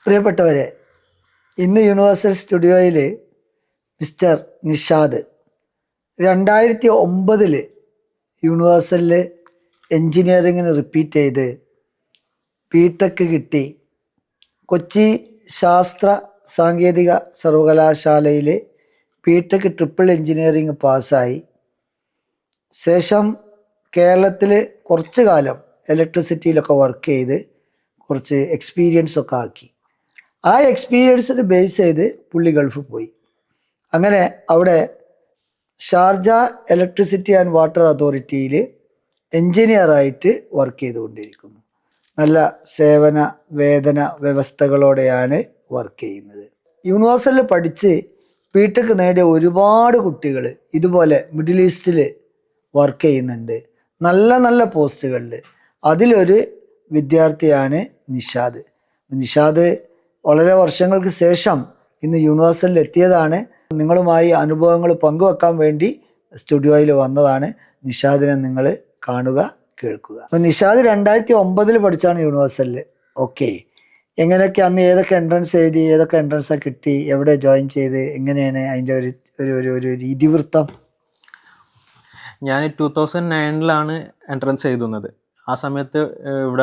പ്രിയപ്പെട്ടവരെ, ഇന്ന് യൂണിവേഴ്സൽ സ്റ്റുഡിയോയിൽ മിസ്റ്റർ നിഷാദ് 2009 യൂണിവേഴ്സലിൽ എൻജിനീയറിങ്ങിന് റിപ്പീറ്റ് ചെയ്ത് ബിടെക് കിട്ടി. കൊച്ചി ശാസ്ത്ര സാങ്കേതിക സർവകലാശാലയിൽ ബിടെക് ട്രിപ്പിൾ എൻജിനീയറിങ് പാസ്സായി. ശേഷം കേരളത്തിൽ കുറച്ച് കാലം ഇലക്ട്രിസിറ്റിയിലൊക്കെ വർക്ക് ചെയ്ത് കുറച്ച് എക്സ്പീരിയൻസൊക്കെ ആക്കി. ആ എക്സ്പീരിയൻസിന് ബേസ് ചെയ്ത് പുള്ളി ഗൾഫിൽ പോയി. അങ്ങനെ അവിടെ ഷാർജ ഇലക്ട്രിസിറ്റി ആൻഡ് വാട്ടർ അതോറിറ്റിയിൽ എൻജിനീയറായിട്ട് വർക്ക് ചെയ്തുകൊണ്ടിരിക്കുന്നു. നല്ല സേവന വേതന വ്യവസ്ഥകളോടെയാണ് വർക്ക് ചെയ്യുന്നത്. യൂണിവേഴ്സലിൽ പഠിച്ച് ബിടെക് നേടിയ ഒരുപാട് കുട്ടികൾ ഇതുപോലെ മിഡിൽ ഈസ്റ്റിൽ വർക്ക് ചെയ്യുന്നുണ്ട്, നല്ല നല്ല പോസ്റ്റുകളിൽ. അതിലൊരു വിദ്യാർത്ഥിയാണ് നിഷാദ്. നിഷാദ് വളരെ വർഷങ്ങൾക്ക് ശേഷം ഇന്ന് യൂണിവേഴ്സലിൽ എത്തിയതാണ്. നിങ്ങളുമായി അനുഭവങ്ങൾ പങ്കുവെക്കാൻ വേണ്ടി സ്റ്റുഡിയോയിൽ വന്നതാണ്. നിഷാദിനെ നിങ്ങൾ കാണുക, കേൾക്കുക. അപ്പോൾ നിഷാദ് 2009 പഠിച്ചാണ് യൂണിവേഴ്സലിൽ. ഓക്കെ, എങ്ങനെയൊക്കെ അന്ന് ഏതൊക്കെ എൻട്രൻസ് എഴുതി, ഏതൊക്കെ എൻട്രൻസാണ് കിട്ടി, എവിടെ ജോയിൻ ചെയ്ത്, എങ്ങനെയാണ് അതിൻ്റെ ഒരു ഇതിവൃത്തം? ഞാൻ 2009 എൻട്രൻസ് എഴുതുന്നത്. ആ സമയത്ത് ഇവിടെ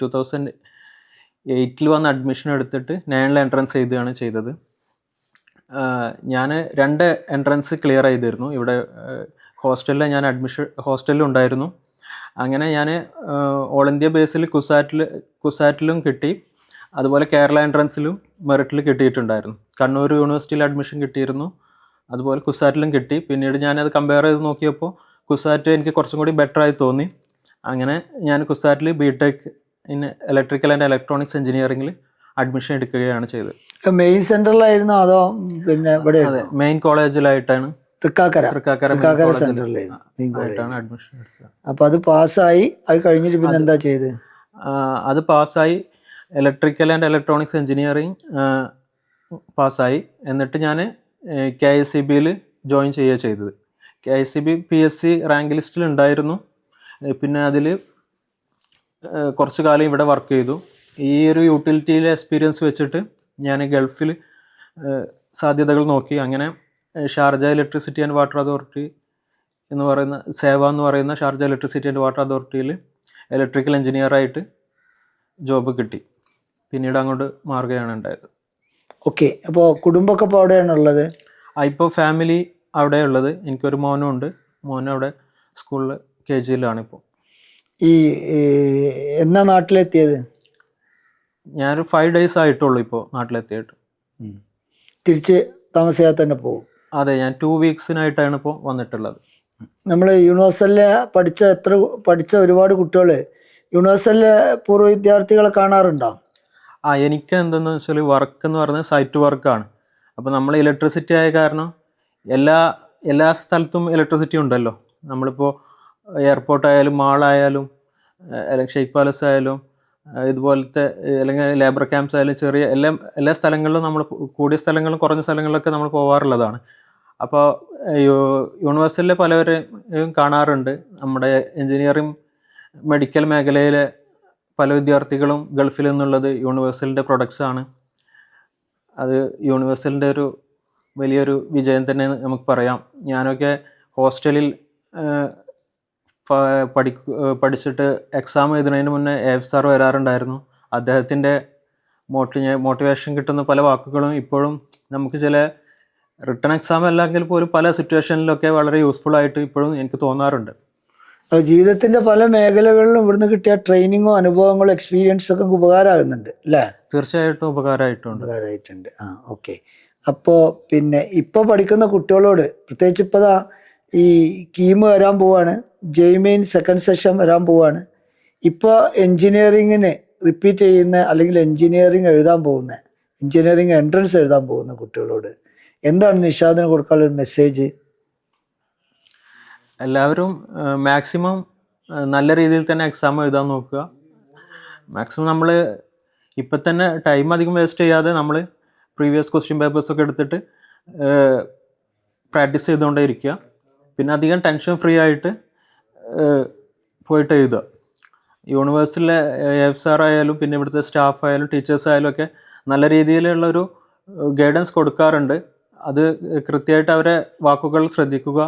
2008 വന്ന് അഡ്മിഷൻ എടുത്തിട്ട് 9 എൻട്രൻസ് എഴുതുകയാണ് ചെയ്തത്. ഞാൻ 2 എൻട്രൻസ് ക്ലിയർ ചെയ്തിരുന്നു. ഇവിടെ ഹോസ്റ്റലിൽ ഞാൻ ഹോസ്റ്റലിൽ ഉണ്ടായിരുന്നു. അങ്ങനെ ഞാൻ ഓൾ ഇന്ത്യ ബേസിൽ കുസാറ്റിലും കിട്ടി. അതുപോലെ കേരള എൻട്രൻസിലും മെറിറ്റിൽ കിട്ടിയിട്ടുണ്ടായിരുന്നു. കണ്ണൂർ യൂണിവേഴ്സിറ്റിയിൽ അഡ്മിഷൻ കിട്ടിയിരുന്നു, അതുപോലെ കുസാറ്റിലും കിട്ടി. പിന്നീട് ഞാനത് കമ്പയർ ചെയ്ത് നോക്കിയപ്പോൾ കുസാറ്റ് എനിക്ക് കുറച്ചും കൂടി ബെറ്റർ ആയി തോന്നി. അങ്ങനെ ഞാൻ കുസാറ്റിൽ BTech in electrical and electronics എഞ്ചിനീയറിംഗിൽ അഡ്മിഷൻ എടുക്കുകയാണ് ചെയ്തത്. മെയിൻ സെൻറ്ററിലായിരുന്നോ അതോ പിന്നെ ഇവിടെ? അതെ, മെയിൻ കോളേജിലായിട്ടാണ്, തൃക്കാക്കര സെൻറ്ററിലായിരുന്നു അഡ്മിഷൻ എടുത്തത്. അപ്പോൾ അത് പാസ്സായി. അത് കഴിഞ്ഞിട്ട് പിന്നെ എന്താ ചെയ്ത്? അത് പാസ്സായി, ഇലക്ട്രിക്കൽ ആൻഡ് ഇലക്ട്രോണിക്സ് എഞ്ചിനീയറിംഗ് പാസ്സായി. എന്നിട്ട് ഞാൻ KICBയിൽ ജോയിൻ ചെയ്യുക ചെയ്തത്. KICB PSC റാങ്ക് ലിസ്റ്റിൽ ഉണ്ടായിരുന്നു. പിന്നെ അതിൽ കുറച്ച് കാലം ഇവിടെ വർക്ക് ചെയ്തു. ഈ ഒരു യൂട്ടിലിറ്റിയിലെ എക്സ്പീരിയൻസ് വെച്ചിട്ട് ഞാൻ ഗൾഫിൽ സാധ്യതകൾ നോക്കി. അങ്ങനെ Sharjah electricity and water authority എന്ന് പറയുന്ന എന്ന് പറയുന്ന ഷാർജ ഇലക്ട്രിസിറ്റി ആൻഡ് വാട്ടർ അതോറിറ്റിയിൽ ഇലക്ട്രിക്കൽ എഞ്ചിനീയറായിട്ട് ജോബ് കിട്ടി. പിന്നീട് അങ്ങോട്ട് മാറുകയാണ് ഉണ്ടായത്. ഓക്കെ, അപ്പോൾ കുടുംബമൊക്കെ ഇപ്പോൾ അവിടെയാണുള്ളത്? ഇപ്പോൾ ഫാമിലി അവിടെ ഉള്ളത്. എനിക്കൊരു മോനും ഉണ്ട്. മോനും അവിടെ സ്കൂളിൽ KGയിലാണ് ഇപ്പോൾ. ഈ എന്നാ നാട്ടിലെത്തിയത്? ഞാനൊരു 5 days ആയിട്ടുള്ളൂ ഇപ്പോൾ നാട്ടിലെത്തിയിട്ട്. തിരിച്ച് താമസിയാതെ തന്നെ പോകും? അതെ, ഞാൻ 2 weeksനായിട്ടാണ് ഇപ്പോൾ വന്നിട്ടുള്ളത്. നമ്മൾ യൂണിവേഴ്സലിലെ പഠിച്ച ഒരുപാട് കുട്ടികൾ യൂണിവേഴ്സലിലെ പൂർവ്വ വിദ്യാർത്ഥികളെ കാണാറുണ്ടോ? എനിക്ക് എന്തെന്ന് വെച്ചാൽ വർക്ക് എന്ന് പറയുന്നത് സൈറ്റ് വർക്കാണ്. അപ്പോൾ നമ്മൾ ഇലക്ട്രിസിറ്റി ആയ കാരണം എല്ലാ സ്ഥലത്തും ഇലക്ട്രിസിറ്റി ഉണ്ടല്ലോ. നമ്മളിപ്പോൾ എയർപോർട്ടായാലും മാളായാലും ഷെയ്ഖ് പാലസ് ആയാലും ഇതുപോലത്തെ അല്ലെങ്കിൽ ലേബർ ക്യാമ്പ്സ് ആയാലും ചെറിയ എല്ലാ സ്ഥലങ്ങളിലും നമ്മൾ കൂടിയ സ്ഥലങ്ങളും കുറഞ്ഞ സ്ഥലങ്ങളിലൊക്കെ നമ്മൾ പോകാറുള്ളതാണ്. അപ്പോൾ യൂണിവേഴ്സിറ്റിയിലെ പലവരെയും കാണാറുണ്ട്. നമ്മുടെ എൻജിനീയറിംഗ് മെഡിക്കൽ മേഖലയിലെ പല വിദ്യാർത്ഥികളും ഗൾഫിൽ നിന്നുള്ളത് യൂണിവേഴ്സലിൻ്റെ പ്രൊഡക്ട്സാണ്. അത് യൂണിവേഴ്സലിൻ്റെ ഒരു വലിയൊരു വിജയം തന്നെ നമുക്ക് പറയാം. ഞാനൊക്കെ ഹോസ്റ്റലിൽ പഠിച്ചിട്ട് എക്സാം എഴുതുന്നതിന് മുന്നേ AF വരാറുണ്ടായിരുന്നു. അദ്ദേഹത്തിൻ്റെ മോട്ടിവേഷൻ കിട്ടുന്ന പല വാക്കുകളും ഇപ്പോഴും നമുക്ക് ചില റിട്ടൺ എക്സാം അല്ലെങ്കിൽ പോലും പല സിറ്റുവേഷനിലൊക്കെ വളരെ യൂസ്ഫുൾ ആയിട്ട് ഇപ്പോഴും എനിക്ക് തോന്നാറുണ്ട്. ജീവിതത്തിൻ്റെ പല മേഖലകളിലും ഇവിടുന്ന് കിട്ടിയ ട്രെയിനിങ്ങോ അനുഭവങ്ങളോ എക്സ്പീരിയൻസ് ഒക്കെ ഉപകാരമാകുന്നുണ്ട് അല്ലേ? തീർച്ചയായിട്ടും ഉപകാരമായിട്ടുണ്ട്. ഓക്കെ. അപ്പോൾ പിന്നെ ഇപ്പോൾ പഠിക്കുന്ന കുട്ടികളോട് പ്രത്യേകിച്ച് ഇപ്പോൾ ഈ കീം വരാൻ പോവാണ്, ജെയ്മെയിൻ സെക്കൻഡ് സെഷൻ വരാൻ പോവാണ്. ഇപ്പോൾ എൻജിനീയറിങ്ങിന് റിപ്പീറ്റ് ചെയ്യുന്ന അല്ലെങ്കിൽ എൻജിനീയറിങ് എൻട്രൻസ് എഴുതാൻ പോകുന്ന കുട്ടികളോട് എന്താണ് നിഷാദിന് കൊടുക്കാനുള്ള ഒരു മെസ്സേജ്? എല്ലാവരും മാക്സിമം നല്ല രീതിയിൽ തന്നെ എക്സാം എഴുതാൻ നോക്കുക. മാക്സിമം നമ്മൾ ഇപ്പം തന്നെ ടൈം അധികം വേസ്റ്റ് ചെയ്യാതെ നമ്മൾ പ്രീവിയസ് ക്വസ്റ്റ്യൻ പേപ്പേഴ്സൊക്കെ എടുത്തിട്ട് പ്രാക്ടീസ് ചെയ്തുകൊണ്ടേ ഇരിക്കുക. പിന്നെ അധികം ടെൻഷൻ ഫ്രീ ആയിട്ട് പോയിട്ട് എഴുതുക. യൂണിവേഴ്സിലെ എഫ് സാർ ആയാലും പിന്നെ ഇവിടുത്തെ സ്റ്റാഫ് ആയാലും ടീച്ചേഴ്സ് ആയാലും ഒക്കെ നല്ല രീതിയിലുള്ളൊരു ഗൈഡൻസ് കൊടുക്കാറുണ്ട്. അത് കൃത്യമായിട്ട് അവരെ വാക്കുകൾ ശ്രദ്ധിക്കുക,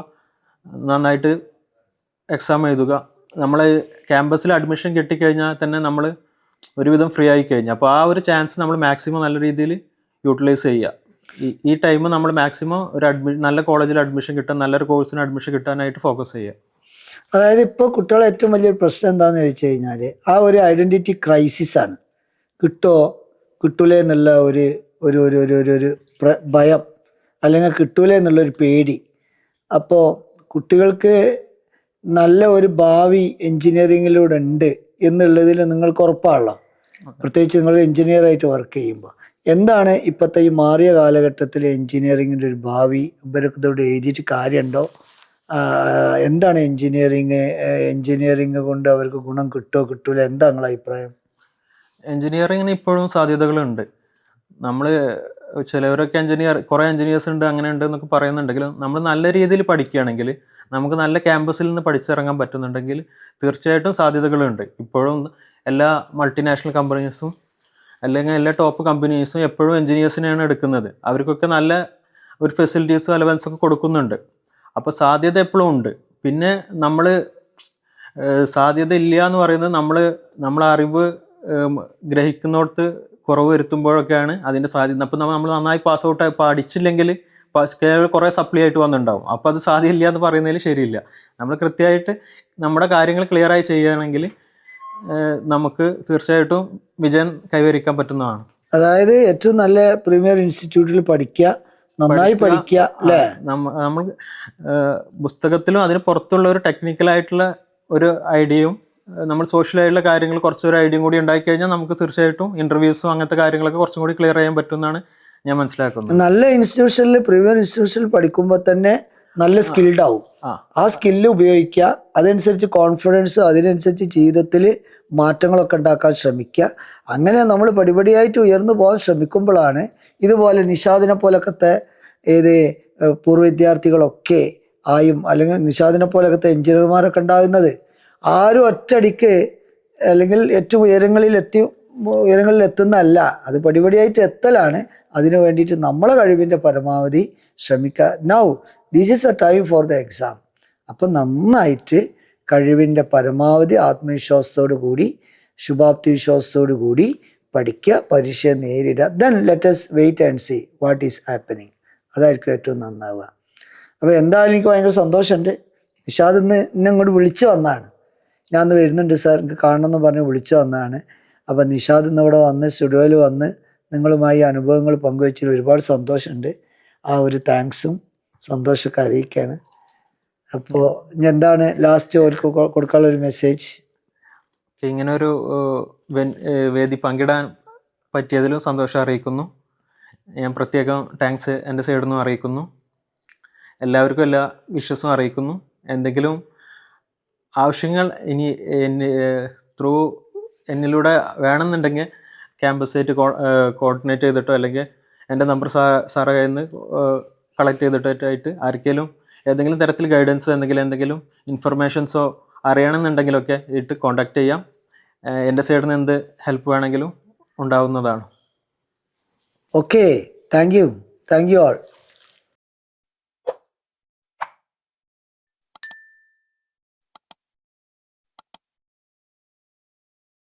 നന്നായിട്ട് എക്സാം എഴുതുക. നമ്മൾ ക്യാമ്പസിൽ അഡ്മിഷൻ കിട്ടിക്കഴിഞ്ഞാൽ തന്നെ നമ്മൾ ഒരുവിധം ഫ്രീ ആയി കഴിഞ്ഞു. അപ്പോൾ ആ ഒരു ചാൻസ് നമ്മൾ മാക്സിമം നല്ല രീതിയിൽ യൂട്ടിലൈസ് ചെയ്യുക. ഈ ടൈം നമ്മൾ മാക്സിമം നല്ല കോളേജിൽ അഡ്മിഷൻ കിട്ടാൻ, നല്ലൊരു കോഴ്സിന് അഡ്മിഷൻ കിട്ടാനായിട്ട് ഫോക്കസ് ചെയ്യുക. അതായത് ഇപ്പോൾ കുട്ടികളെ ഏറ്റവും വലിയൊരു പ്രശ്നം എന്താണെന്ന് ചോദിച്ചു കഴിഞ്ഞാൽ ആ ഒരു ഐഡൻറ്റിറ്റി ക്രൈസിസ് ആണ്. കിട്ടുമോ കിട്ടൂലേ എന്നുള്ള ഒരു ഒരു ഒരു ഒരു ഒരു ഒരു ഭയം, അല്ലെങ്കിൽ കിട്ടൂലേ എന്നുള്ളൊരു പേടി. അപ്പോൾ കുട്ടികൾക്ക് നല്ല ഒരു ഭാവി എൻജിനീയറിങ്ങിലൂടെ ഉണ്ട് എന്നുള്ളതിൽ നിങ്ങൾക്ക് ഉറപ്പാണല്ലോ, പ്രത്യേകിച്ച് നിങ്ങൾ എൻജിനീയറായിട്ട് വർക്ക് ചെയ്യുമ്പോൾ. എന്താണ് ഇപ്പോഴത്തെ ഈ മാറിയ കാലഘട്ടത്തിൽ എൻജിനീയറിങ്ങിൻ്റെ ഒരു ഭാവി? ഇവരൊക്കെ ഇതോടെ എഴുതിയിട്ട് കാര്യമുണ്ടോ? എന്താണ് എൻജിനീയറിങ് കൊണ്ട് അവർക്ക് ഗുണം കിട്ടുമോ കിട്ടൂല? എന്താ നിങ്ങളുടെ അഭിപ്രായം? എൻജിനീയറിങ്ങിന് ഇപ്പോഴും സാധ്യതകളുണ്ട്. നമ്മൾ ചിലവരൊക്കെ കുറേ എൻജിനീയേഴ്സ് ഉണ്ട്, അങ്ങനെ ഉണ്ട് എന്നൊക്കെ പറയുന്നുണ്ടെങ്കിലും നമ്മൾ നല്ല രീതിയിൽ പഠിക്കുകയാണെങ്കിൽ, നമുക്ക് നല്ല ക്യാമ്പസിൽ നിന്ന് പഠിച്ചിറങ്ങാൻ പറ്റുന്നുണ്ടെങ്കിൽ തീർച്ചയായിട്ടും സാധ്യതകളുണ്ട്. ഇപ്പോഴും എല്ലാ മൾട്ടിനാഷണൽ കമ്പനീസും അല്ലെങ്കിൽ എല്ലാ ടോപ്പ് കമ്പനീസും എപ്പോഴും എൻജിനീയേഴ്സിനെയാണ് എടുക്കുന്നത്. അവർക്കൊക്കെ നല്ല ഒരു ഫെസിലിറ്റീസും അലവൻസൊക്കെ കൊടുക്കുന്നുണ്ട്. അപ്പോൾ സാധ്യത എപ്പോഴും ഉണ്ട്. പിന്നെ നമ്മൾ സാധ്യത ഇല്ല എന്ന് പറയുന്നത് നമ്മളെ അറിവ് ഗ്രഹിക്കുന്നിടത്ത് കുറവ് വരുത്തുമ്പോഴൊക്കെയാണ് അതിൻ്റെ സാധ്യത. അപ്പോൾ നമ്മൾ നന്നായി പാസ് ഔട്ട് പഠിച്ചില്ലെങ്കിൽ കുറേ സപ്ലി ആയിട്ട് വന്നിട്ടുണ്ടാവും. അപ്പോൾ അത് സാധ്യമില്ല എന്ന് പറയുന്നതിൽ ശരിയില്ല. നമ്മൾ കൃത്യമായിട്ട് നമ്മുടെ കാര്യങ്ങൾ ക്ലിയറായി ചെയ്യുകയാണെങ്കിൽ നമുക്ക് തീർച്ചയായിട്ടും വിജയം കൈവരിക്കാൻ പറ്റുന്നതാണ്. അതായത് ഏറ്റവും നല്ല പ്രീമിയർ ഇൻസ്റ്റിറ്റ്യൂട്ടിൽ പഠിക്കുക, നന്നായി പഠിക്കുക അല്ലേ? നമ്മൾ പുസ്തകത്തിലും അതിന് പുറത്തുള്ള ഒരു ടെക്നിക്കലായിട്ടുള്ള ഒരു ഐഡിയയും നമ്മൾ സോഷ്യലായിട്ടുള്ള കാര്യങ്ങൾ കുറച്ചൊരു ഐഡിയയും കൂടി ഉണ്ടാക്കി കഴിഞ്ഞാൽ നമുക്ക് തീർച്ചയായിട്ടും ഇൻ്റർവ്യൂസും അങ്ങനത്തെ കാര്യങ്ങളൊക്കെ കുറച്ചും കൂടി ക്ലിയർ ചെയ്യാൻ പറ്റുമെന്നാണ് ഞാൻ മനസ്സിലാക്കുന്നത്. നല്ല ഇൻസ്റ്റിറ്റ്യൂഷനിൽ, പ്രീമിയർ ഇൻസ്റ്റിറ്റ്യൂഷനിൽ പഠിക്കുമ്പോൾ തന്നെ നല്ല സ്കിൽഡ് ആവും. ആ സ്കില്ല് ഉപയോഗിക്കുക, അതനുസരിച്ച് കോൺഫിഡൻസ്, അതിനനുസരിച്ച് ജീവിതത്തിൽ മാറ്റങ്ങളൊക്കെ ഉണ്ടാക്കാൻ ശ്രമിക്കുക. അങ്ങനെ നമ്മൾ പടിപടിയായിട്ട് ഉയർന്നു പോകാൻ ശ്രമിക്കുമ്പോഴാണ് ഇതുപോലെ നിഷാദിനെ പോലൊക്കത്തെ പൂർവ്വ വിദ്യാർത്ഥികളൊക്കെ ആയും, അല്ലെങ്കിൽ നിഷാദിനെ പോലൊക്കത്തെ എഞ്ചിനീയർമാരൊക്കെ ഉണ്ടാകുന്നത്. ആരും ഒറ്റയടിക്ക് അല്ലെങ്കിൽ ഏറ്റവും ഉയരങ്ങളിൽ എത്തുന്നതല്ല, അത് പടിപടിയായിട്ട് എത്തലാണ്. അതിനു വേണ്ടിയിട്ട് നമ്മളെ കഴിവിൻ്റെ പരമാവധി ശ്രമിക്കുക. Now this is A time for the exam. അപ്പം നന്നായിട്ട് കഴിവിൻ്റെ പരമാവധി ആത്മവിശ്വാസത്തോടു കൂടി, ശുഭാപ്തി വിശ്വാസത്തോടു കൂടി പഠിക്കുക, പരീക്ഷ നേരിടുക. Then let us wait and see what is happening. അതായിരിക്കും ഏറ്റവും നന്നാവുക. അപ്പോൾ എന്തായാലും എനിക്ക് ഭയങ്കര സന്തോഷമുണ്ട്. നിഷാദ് എന്നെ ഇങ്ങോട്ട് വിളിച്ചു വന്നതാണ്. ഞാൻ ഇന്ന് വരുന്നുണ്ട് സാർ, എനിക്ക് കാണണമെന്ന് പറഞ്ഞ് വിളിച്ചു വന്നതാണ്. അപ്പം നിഷാദ് ഇന്ന് ഇവിടെ വന്ന് സ്റ്റുഡിയോയിൽ വന്ന് നിങ്ങളുമായി അനുഭവങ്ങൾ പങ്കുവച്ചതിൽ ഒരുപാട് സന്തോഷമുണ്ട്. ആ ഒരു താങ്ക്സും സന്തോഷമൊക്കെ അറിയിക്കുകയാണ്. അപ്പോൾ ഇനി എന്താണ് ലാസ്റ്റ് അവർക്ക് കൊടുക്കാനുള്ള ഒരു മെസ്സേജ്? ഇങ്ങനെ ഒരു വേദി പങ്കിടാൻ പറ്റിയതിലും സന്തോഷം അറിയിക്കുന്നു. ഞാൻ പ്രത്യേകം താങ്ക്സ് എൻ്റെ സൈഡിൽ നിന്നും അറിയിക്കുന്നു. എല്ലാവർക്കും എല്ലാ വിശ്വസും അറിയിക്കുന്നു. എന്തെങ്കിലും ആവശ്യങ്ങൾ ഇനി എന്നിലൂടെ വേണമെന്നുണ്ടെങ്കിൽ ക്യാമ്പസായിട്ട് കോർഡിനേറ്റ് ചെയ്തിട്ടോ അല്ലെങ്കിൽ എൻ്റെ നമ്പർ സാറെ കയ്യിൽ നിന്ന് കളക്ട് ചെയ്തിട്ടായിട്ട് ആർക്കെങ്കിലും ഏതെങ്കിലും തരത്തിൽ ഗൈഡൻസോ എന്തെങ്കിലും ഇൻഫർമേഷൻസോ അറിയണമെന്നുണ്ടെങ്കിലൊക്കെ ഇട്ട് കോൺടാക്റ്റ് ചെയ്യാം. എൻ്റെ സൈഡിൽ നിന്ന് എന്ത് ഹെൽപ്പ് വേണമെങ്കിലും ഉണ്ടാവുന്നതാണ്. Okay, thank you all.